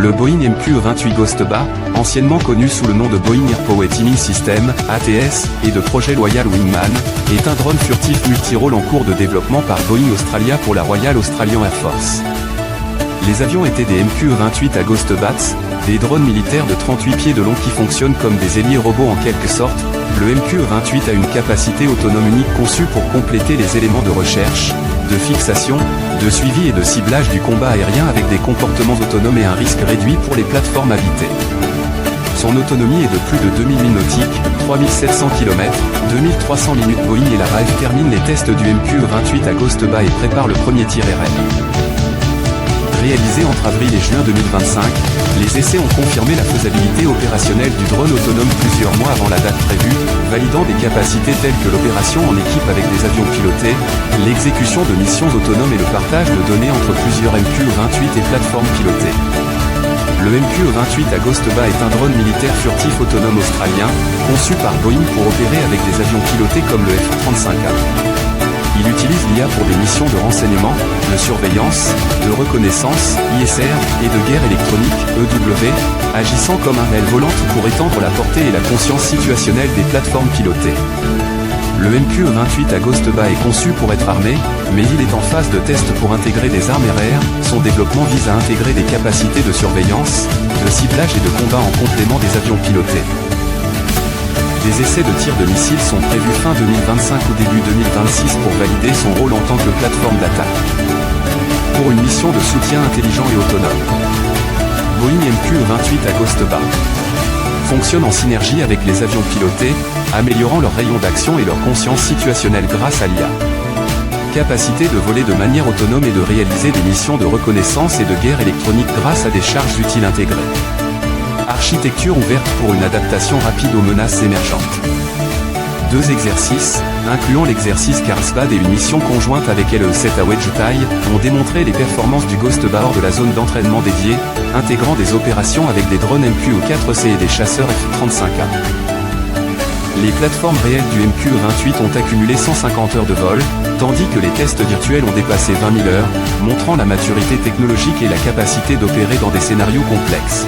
Le Boeing MQ-28 Ghost-BA, anciennement connu sous le nom de Boeing Air Power Teaming System, ATS, et de projet Loyal Wingman, est un drone furtif multirôle en cours de développement par Boeing Australia pour la Royal Australian Air Force. Les avions étaient des MQ-28 à Ghost-Bats, des drones militaires de 38 pieds de long qui fonctionnent comme des ailiers robots en quelque sorte. Le MQ-28 a une capacité autonome unique conçue pour compléter les éléments de recherche, de fixation, de suivi et de ciblage du combat aérien avec des comportements autonomes et un risque réduit pour les plateformes habitées. Son autonomie est de plus de 2000 milles nautiques, 3700 km, 2300 minutes. Boeing et la RAF terminent les tests du MQ-28 à Ghost-BA et préparent le premier tir RL. Réalisé entre avril et juin 2025, les essais ont confirmé la faisabilité opérationnelle du drone autonome plusieurs mois avant la date prévue, validant des capacités telles que l'opération en équipe avec des avions pilotés, l'exécution de missions autonomes et le partage de données entre plusieurs MQ-28 et plateformes pilotées. Le MQ-28 à Ghost-BA est un drone militaire furtif autonome australien, conçu par Boeing pour opérer avec des avions pilotés comme le F-35A. Il utilise l'IA pour des missions de renseignement, de surveillance, de reconnaissance, ISR, et de guerre électronique, EW, agissant comme un aile volante pour étendre la portée et la conscience situationnelle des plateformes pilotées. Le MQ-28 à Ghost-BA est conçu pour être armé, mais il est en phase de test pour intégrer des armes RR. Son développement vise à intégrer des capacités de surveillance, de ciblage et de combat en complément des avions pilotés. Des essais de tir de missiles sont prévus fin 2025 ou début 2026 pour valider son rôle en tant que plateforme d'attaque. Pour une mission de soutien intelligent et autonome. Boeing MQ-28 à Ghost-BA fonctionne en synergie avec les avions pilotés, améliorant leur rayon d'action et leur conscience situationnelle grâce à l'IA. Capacité de voler de manière autonome et de réaliser des missions de reconnaissance et de guerre électronique grâce à des charges utiles intégrées. Architecture ouverte pour une adaptation rapide aux menaces émergentes. 2 exercices, incluant l'exercice Carlsbad et une mission conjointe avec LE-7 à Wedgetail, ont démontré les performances du Ghost-BA hors de la zone d'entraînement dédiée, intégrant des opérations avec des drones MQ-4C et des chasseurs F-35A. Les plateformes réelles du MQ-28 ont accumulé 150 heures de vol, tandis que les tests virtuels ont dépassé 20 000 heures, montrant la maturité technologique et la capacité d'opérer dans des scénarios complexes.